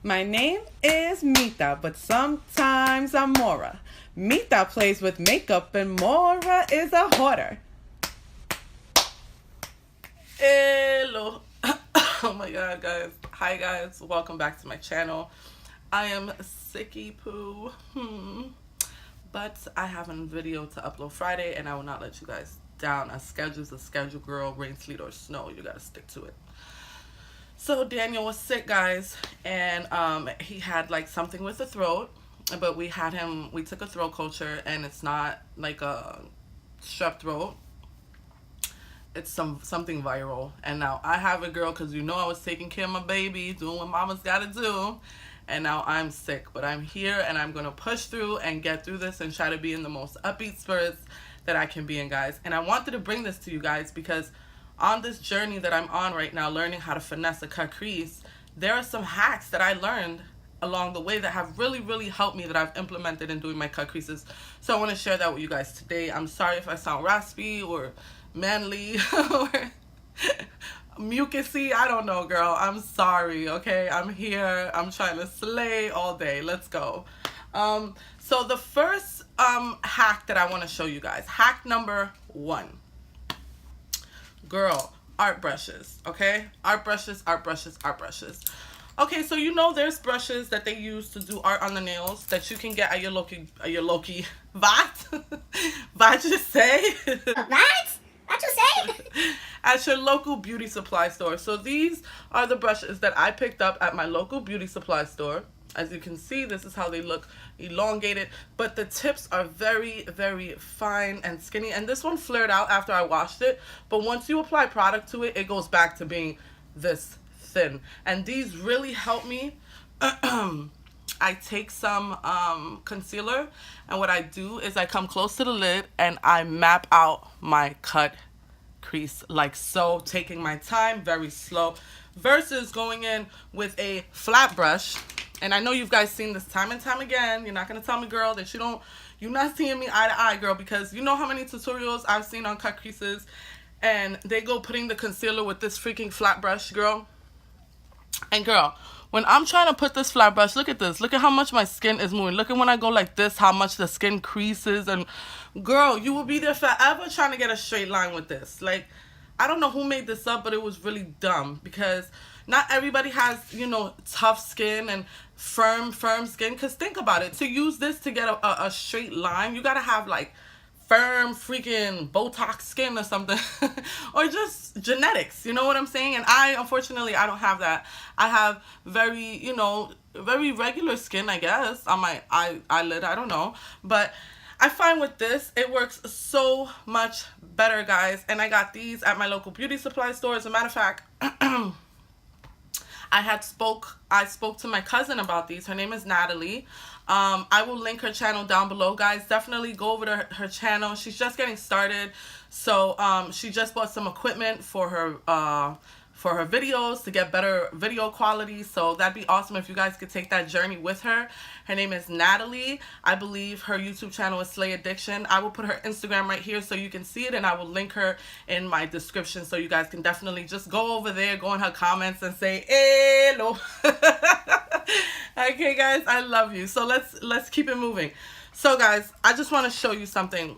My name is Mita, but sometimes I'm Mora. Mita plays with makeup and Mora is a hoarder. Hello. Oh my god, guys. Hi guys, welcome back to my channel. I am sicky poo. But I have a video to upload Friday and I will not let you guys down. A schedule's a schedule, girl. Rain, sleet, or snow, you gotta stick to it. So Daniel was sick, guys, and he had like something with the throat, but we took a throat culture, and it's not like a strep throat. It's something viral. And now I have it, girl, because I was taking care of my baby, doing what mama's gotta do, and now I'm sick. But I'm here and I'm gonna push through and get through this and try to be in the most upbeat spirits that I can be in, guys. And I wanted to bring this to you guys because on this journey that I'm on right now, learning how to finesse a cut crease, there are some hacks that I learned along the way that have really helped me, that I've implemented in doing my cut creases. So I want to share that with you guys today. I'm sorry if I sound raspy or manly or mucusy. I don't know, girl. I'm sorry, okay? I'm here. I'm trying to slay all day. Let's go. So the first hack that I want to show you guys, hack number 1. Girl, art brushes, okay? Art brushes. Okay, so there's brushes that they use to do art on the nails that you can get at your local what? What you say? What you say? At your local beauty supply store. So these are the brushes that I picked up at my local beauty supply store. As you can see, this is how they look, elongated, but the tips are very fine and skinny, and this one flared out after I washed it, but once you apply product to it, it goes back to being this thin. And these really help me. I take some concealer, and what I do is I come close to the lid and I map out my cut crease like so, taking my time, very slow, versus going in with a flat brush. And I know you guys seen this time and time again. You're not going to tell me, girl, that you're not seeing me eye to eye, girl, because you know how many tutorials I've seen on cut creases and they go putting the concealer with this freaking flat brush, girl. And girl, when I'm trying to put this flat brush, look at this. Look at how much my skin is moving. Look at when I go like this, how much the skin creases. And girl, you will be there forever trying to get a straight line with this. Like, I don't know who made this up, but it was really dumb because not everybody has, tough skin and firm skin. Because think about it. To use this to get a straight line, you got to have, like, firm freaking Botox skin or something. Or just genetics. You know what I'm saying? And unfortunately, I don't have that. I have very regular skin, I guess, on my eyelid. I don't know. But I find with this, it works so much better, guys. And I got these at my local beauty supply store. As a matter of fact, I spoke to my cousin about these. Her name is Natalie. I will link her channel down below, guys. Definitely go over to her channel. She's just getting started. So she just bought some equipment for her videos to get better video quality. So that'd be awesome if you guys could take that journey with her. Her name is Natalie. I believe her YouTube channel is Slay Addiction. I will put her Instagram right here so you can see it, and I will link her in my description so you guys can definitely just go over there, go in her comments and say hello. Okay, guys, I love you. So let's keep it moving. So guys, I just want to show you something.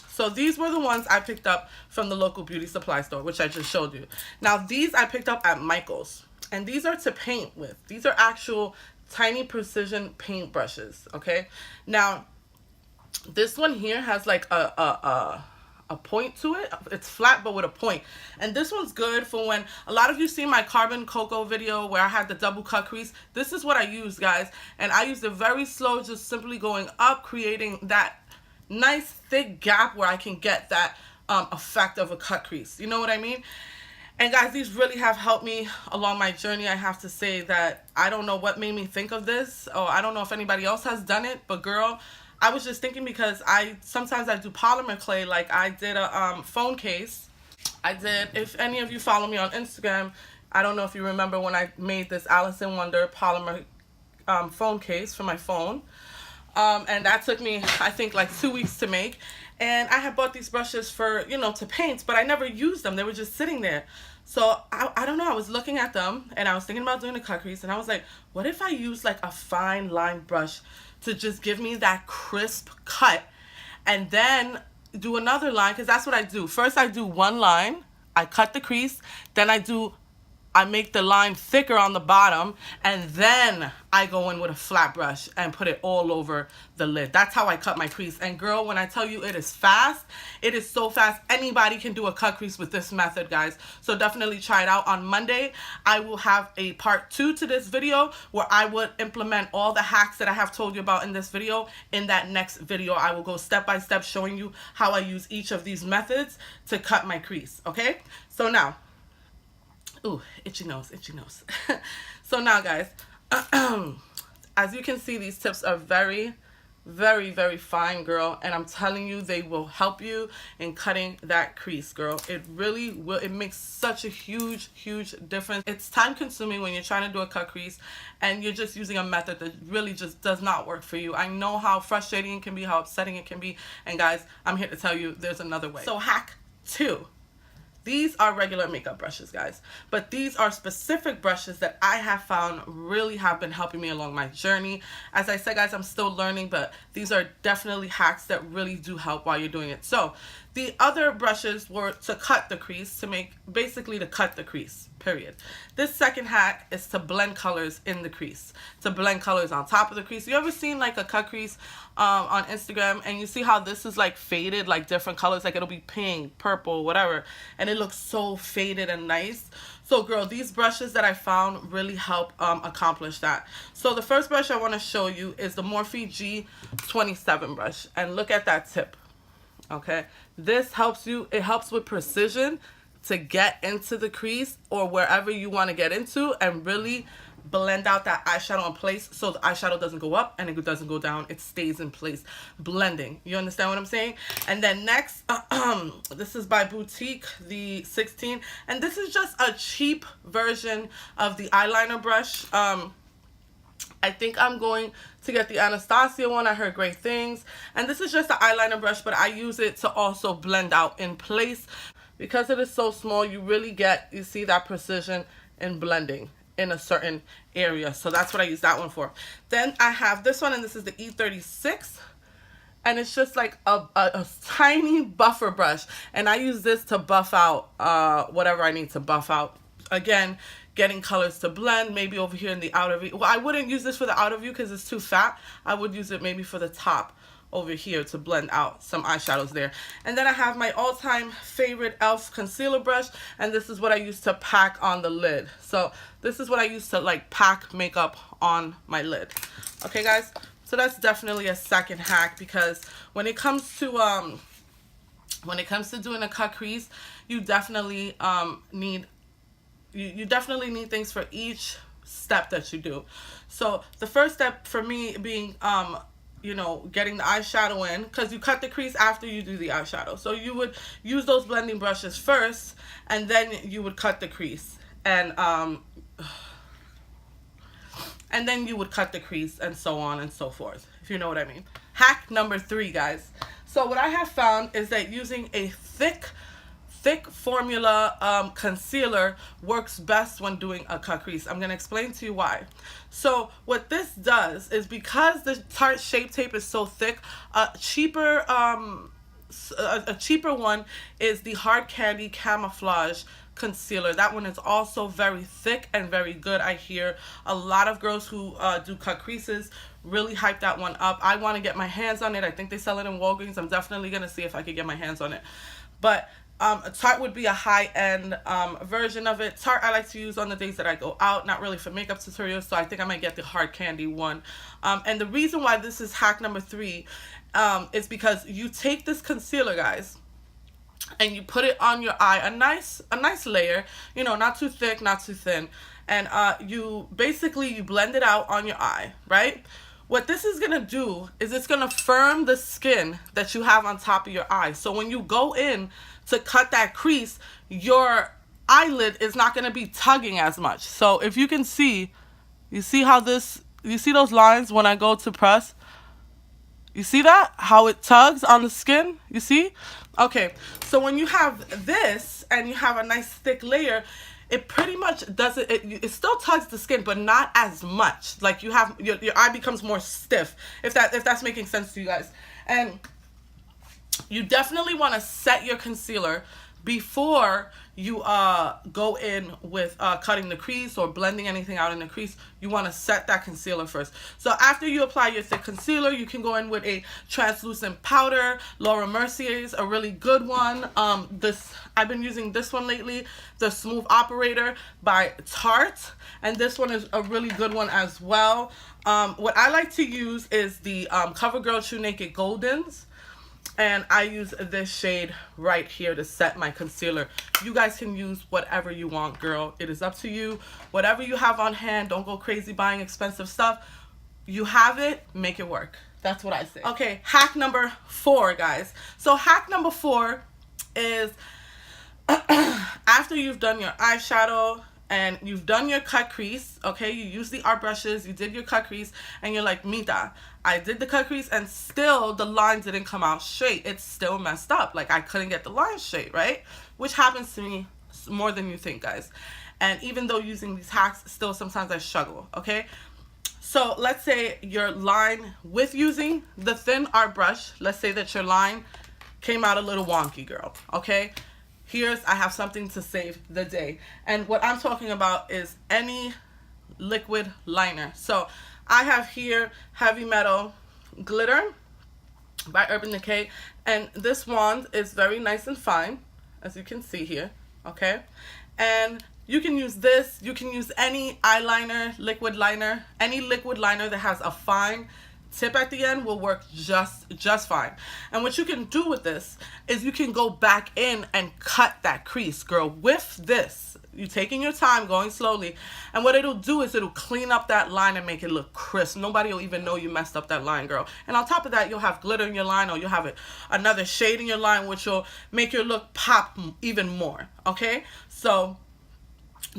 So these were the ones I picked up from the local beauty supply store, which I just showed you. Now these I picked up at Michael's, and these are to paint with. These are actual tiny precision paint brushes, okay? Now this one here has like a point to it. It's flat but with a point. And this one's good for when a lot of you see my carbon cocoa video where I had the double cut crease. This is what I use, guys, and I used it very slow, just simply going up, creating that nice thick gap where I can get that effect of a cut crease. You know what I mean? And guys, these really have helped me along my journey. I have to say that I don't know what made me think of this, or I don't know if anybody else has done it, but girl, I was just thinking because sometimes I do polymer clay. Like I did a phone case. If any of you follow me on Instagram, I don't know if you remember when I made this Alice in Wonder polymer phone case for my phone. And that took me, I think, like 2 weeks to make. And I had bought these brushes for, to paint, but I never used them. They were just sitting there. So I don't know, I was looking at them and I was thinking about doing a cut crease, and I was like, what if I use like a fine line brush to just give me that crisp cut, and then do another line, because that's what I do. First I do one line, I cut the crease, then I make the line thicker on the bottom, and then I go in with a flat brush and put it all over the lid. That's how I cut my crease. And girl, when I tell you it is fast, it is so fast. Anybody can do a cut crease with this method, guys. So definitely try it out. On Monday, I will have a part 2 to this video where I would implement all the hacks that I have told you about in this video. In that next video, I will go step by step showing you how I use each of these methods to cut my crease, okay? So now, ooh, itchy nose, itchy nose. So now, guys, as you can see, these tips are very, very, very fine, girl. And I'm telling you, they will help you in cutting that crease, girl. It really will. It makes such a huge, huge difference. It's time consuming when you're trying to do a cut crease and you're just using a method that really just does not work for you. I know how frustrating it can be, how upsetting it can be. And guys, I'm here to tell you there's another way. So hack 2. These are regular makeup brushes, guys, but these are specific brushes that I have found really have been helping me along my journey. As I said, guys, I'm still learning, but these are definitely hacks that really do help while you're doing it. So the other brushes were to cut the crease, basically to cut the crease, period. This second hack is to blend colors in the crease, to blend colors on top of the crease. You ever seen like a cut crease on Instagram, and you see how this is like faded, like different colors, like it'll be pink, purple, whatever, and it looks so faded and nice? So girl, these brushes that I found really help accomplish that. So the first brush I want to show you is the Morphe G27 brush, and look at that tip. Okay, this helps you, it helps with precision to get into the crease or wherever you want to get into, and really blend out that eyeshadow in place so the eyeshadow doesn't go up and it doesn't go down. It stays in place. Blending. You understand what I'm saying? And then next, this is by Boutique, the 16. And this is just a cheap version of the eyeliner brush. I think I'm going to get the Anastasia one. I heard great things. And this is just an eyeliner brush, but I use it to also blend out in place. Because it is so small, you really get, you see that precision in blending in a certain area. So that's what I use that one for. Then I have this one, and this is the E36. And it's just like a tiny buffer brush. And I use this to buff out whatever I need to buff out. Again, getting colors to blend, maybe over here in the outer view. Well, I wouldn't use this for the outer view because it's too fat. I would use it maybe for the top over here to blend out some eyeshadows there. And then I have my all-time favorite e.l.f. concealer brush, and this is what I use to pack on the lid. So this is what I use to like pack makeup on my lid. Okay, guys? So that's definitely a second hack, because when it comes to doing a cut crease, you definitely need things for each step that you do. So the first step for me being you know, getting the eyeshadow in, because you cut the crease after you do the eyeshadow. So you would use those blending brushes first, and then you would cut the crease, and then you would cut the crease, and so on and so forth, if you know what I mean. Hack number 3, guys. So what I have found is that using a thick formula concealer works best when doing a cut crease. I'm going to explain to you why. So what this does is, because the Tarte Shape Tape is so thick, a cheaper one is the Hard Candy Camouflage Concealer. That one is also very thick and very good. I hear a lot of girls who do cut creases really hype that one up. I want to get my hands on it. I think they sell it in Walgreens. I'm definitely going to see if I can get my hands on it. But Tarte would be a high-end version of it. Tarte I like to use on the days that I go out, not really for makeup tutorials, so I think I might get the Hard Candy one. And the reason why this is hack number 3 is because you take this concealer, guys, and you put it on your eye, a nice layer, you know, not too thick, not too thin, and you blend it out on your eye, right? What this is gonna do is it's gonna firm the skin that you have on top of your eye. So when you go in to cut that crease, your eyelid is not gonna be tugging as much. So if you can see, you see those lines when I go to press? You see that? How it tugs on the skin? You see? Okay, so when you have this and you have a nice thick layer, it pretty much doesn't, it still tugs the skin, but not as much. Like you have, your eye becomes more stiff, if that's making sense to you guys. And you definitely want to set your concealer before you go in with cutting the crease or blending anything out in the crease. You want to set that concealer first. So after you apply your thick concealer, you can go in with a translucent powder. Laura Mercier's a really good one. I've been using this one lately, the Smooth Operator by Tarte, and this one is a really good one as well. What I like to use is the CoverGirl True Naked Goldens. And I use this shade right here to set my concealer. You guys can use whatever you want, girl. It is up to you. Whatever you have on hand, don't go crazy buying expensive stuff. You have it, make it work. That's what I say. Okay, hack number 4, guys. So hack number 4 is after you've done your eyeshadow and you've done your cut crease, okay, you use the art brushes, you did your cut crease, and you're like, Mita, I did the cut crease and still the lines didn't come out straight. It's still messed up. Like I couldn't get the lines straight, right? Which happens to me more than you think, guys. And even though using these hacks, still sometimes I struggle, okay? So let's say your line, with using the thin art brush, let's say that your line came out a little wonky, girl, okay? I have something to save the day. And what I'm talking about is any liquid liner. So I have here Heavy Metal Glitter by Urban Decay. And this wand is very nice and fine, as you can see here, okay? And you can use this. You can use any eyeliner, liquid liner. Any liquid liner that has a fine tip at the end will work just fine. And what you can do with this is you can go back in and cut that crease, girl. With this, you're taking your time, going slowly, and what it'll do is it'll clean up that line and make it look crisp. Nobody will even know you messed up that line, girl. And on top of that, you'll have glitter in your line, or you'll have another shade in your line, which will make your look pop even more, okay? So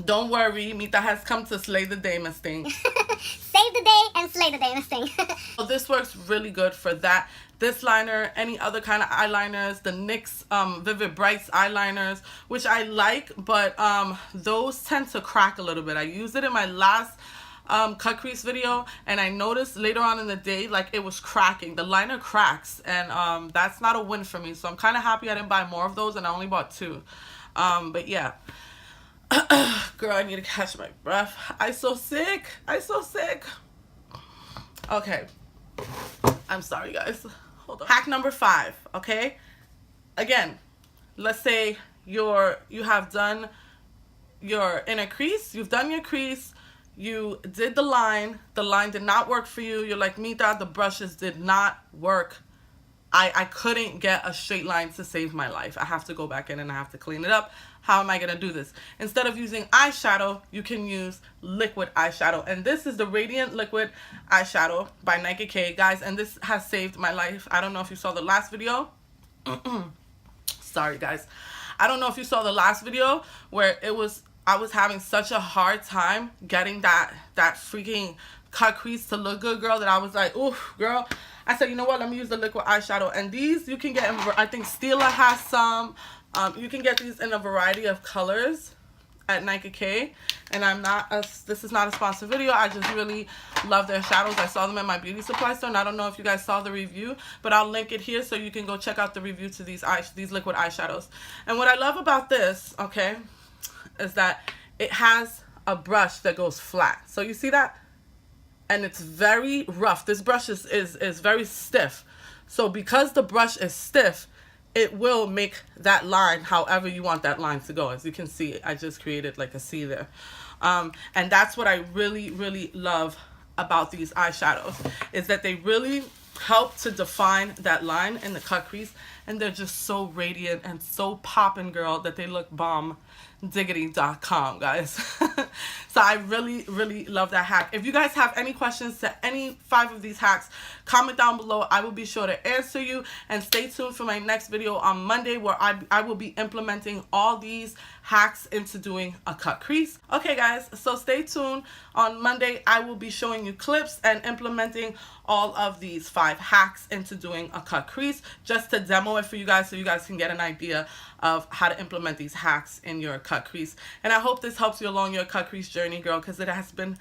don't worry, Mita has come to slay the day, Miss Thing. Save the day and slay the day, Miss Thing. So this works really good for that. This liner, any other kind of eyeliners, the NYX Vivid Brights eyeliners, which I like, but those tend to crack a little bit. I used it in my last cut crease video, and I noticed later on in the day, like, it was cracking. The liner cracks, and that's not a win for me. So I'm kind of happy I didn't buy more of those, and I only bought 2. But yeah. Girl, I need to catch my breath. I'm so sick. Okay. I'm sorry, guys. Hold on. Hack number 5, okay? Again, let's say you have done your inner crease. You've done your crease. You did the line. The line did not work for you. You're like, Mita, the brushes did not work. I couldn't get a straight line to save my life. I have to go back in and I have to clean it up. How am I going to do this? Instead of using eyeshadow, you can use liquid eyeshadow. And this is the Radiant Liquid Eyeshadow by Nike K, guys. And this has saved my life. I don't know if you saw the last video. Sorry, guys. I don't know if you saw the last video where I was having such a hard time getting that freaking cut crease to look good, girl, that I was like, oof, girl. I said, you know what, let me use the liquid eyeshadow. And these you can get in, I think Stila has some. You can get these in a variety of colors at Nike K. And this is not a sponsored video. I just really love their shadows. I saw them at my beauty supply store, and I don't know if you guys saw the review, but I'll link it here so you can go check out the review to these liquid eyeshadows. And what I love about this, okay, is that it has a brush that goes flat. So you see that? And it's very rough. This brush is very stiff. So because the brush is stiff, it will make that line however you want that line to go. As you can see, I just created like a C there. And that's what I really, really love about these eyeshadows, is that they really help to define that line in the cut crease. And they're just so radiant and so poppin', girl, that they look bomb. Diggity.com, guys. So I really, really love that hack. If you guys have any questions to any 5 of these hacks, comment down below. I will be sure to answer you. And stay tuned for my next video on Monday, where I will be implementing all these hacks into doing a cut crease. Okay guys, so stay tuned. On Monday I will be showing you clips and implementing all of these 5 hacks into doing a cut crease, just to demo it for you guys so you guys can get an idea of how to implement these hacks in your cut crease. And I hope this helps you along your cut crease journey, girl, because it has been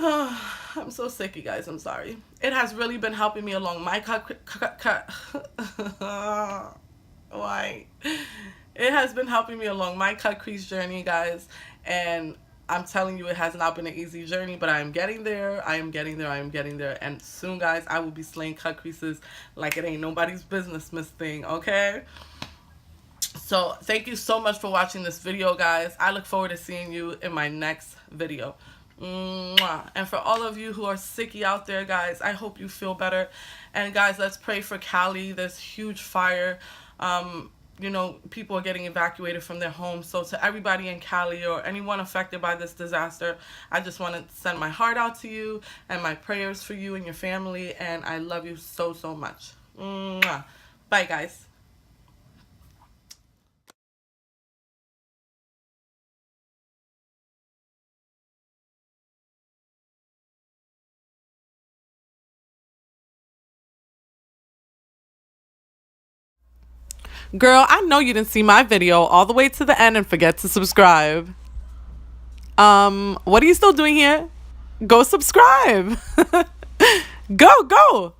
I'm so sick, you guys. I'm sorry. It has really been helping me along my why? It has been helping me along my cut crease journey, guys. And I'm telling you, it has not been an easy journey, but I am getting there. I am getting there. I am getting there. And soon, guys, I will be slaying cut creases like it ain't nobody's business, Miss Thing. Okay? So thank you so much for watching this video, guys. I look forward to seeing you in my next video. Mwah. And for all of you who are sicky out there, guys, I hope you feel better. And guys, let's pray for Cali. There's huge fire. You know, people are getting evacuated from their homes. So to everybody in Cali or anyone affected by this disaster, I just want to send my heart out to you and my prayers for you and your family. And I love you so, so much. Mwah. Bye, guys. Girl, I know you didn't see my video all the way to the end and forget to subscribe. What are you still doing here? Go subscribe. Go.